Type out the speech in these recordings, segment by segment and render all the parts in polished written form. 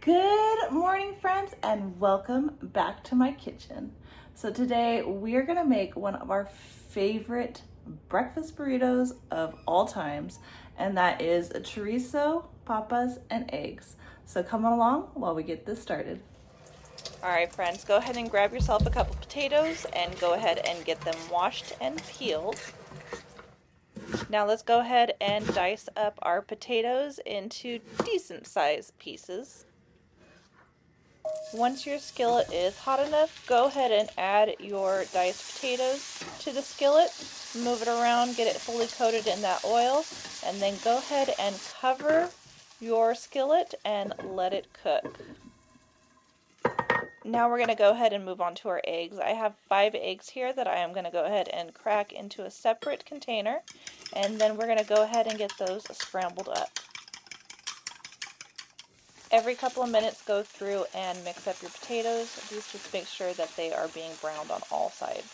Good morning, friends, and welcome back to my kitchen. So today we are gonna make one of our favorite breakfast burritos of all times, and that is a chorizo, papas, and eggs. So come on along while we get this started. All right, friends, go ahead and grab yourself a couple potatoes and go ahead and get them washed and peeled. Now let's go ahead and dice up our potatoes into decent sized pieces. Once your skillet is hot enough, go ahead and add your diced potatoes to the skillet, move it around, get it fully coated in that oil, and then go ahead and cover your skillet and let it cook. Now we're going to go ahead and move on to our eggs. I have 5 eggs here that I am going to go ahead and crack into a separate container, and then we're going to go ahead and get those scrambled up. Every couple of minutes, go through and mix up your potatoes. Just make sure that they are being browned on all sides.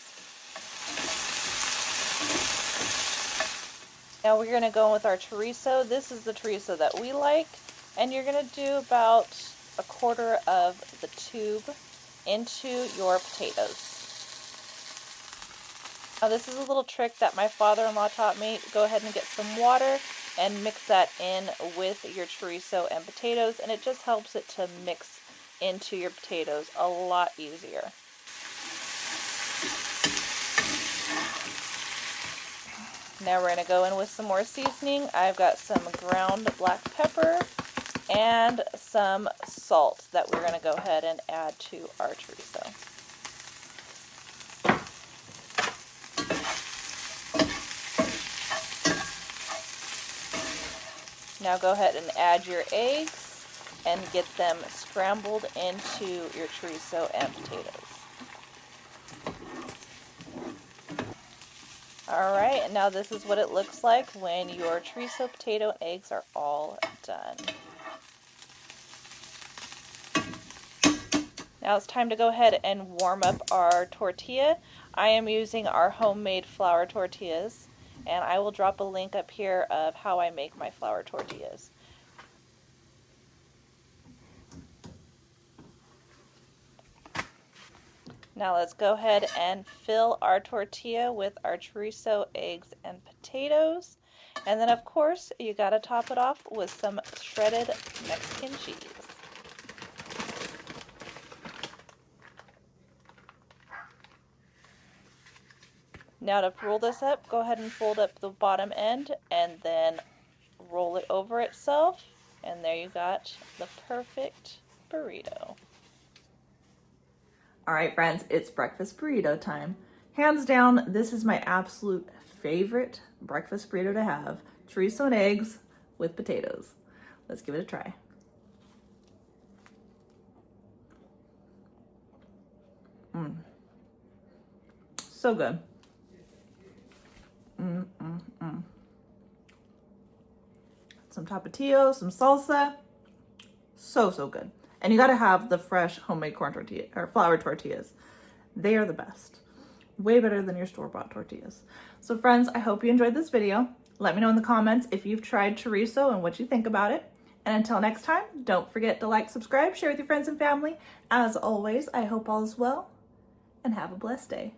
Now we're going to go with our chorizo. This is the chorizo that we like, and you're going to do about 1/4 of the tube into your potatoes. Now this is a little trick that my father-in-law taught me. Go ahead and get some water and mix that in with your chorizo and potatoes, and it just helps it to mix into your potatoes a lot easier. Now we're going to go in with some more seasoning. I've got some ground black pepper and some salt that we're going to go ahead and add to our chorizo. Now go ahead and add your eggs and get them scrambled into your chorizo and potatoes. Alright, and now this is what it looks like when your chorizo, potato, and eggs are all done. Now it's time to go ahead and warm up our tortilla. I am using our homemade flour tortillas, and I will drop a link up here of how I make my flour tortillas. Now let's go ahead and fill our tortilla with our chorizo, eggs, and potatoes. And then of course, you gotta top it off with some shredded Mexican cheese. Now to roll this up, go ahead and fold up the bottom end and then roll it over itself, and there you got the perfect burrito. All right, friends, it's breakfast burrito time. Hands down, this is my absolute favorite breakfast burrito to have. Chorizo and eggs with potatoes. Let's give it a try. So good. Some tapatio, some salsa. So good. And you gotta have the fresh homemade corn tortilla or flour tortillas. They are the best. Way better than your store-bought tortillas. So friends, I hope you enjoyed this video. Let me know in the comments if you've tried chorizo and what you think about it. And until next time, don't forget to like, subscribe, share with your friends and family. As always, I hope all is well and have a blessed day.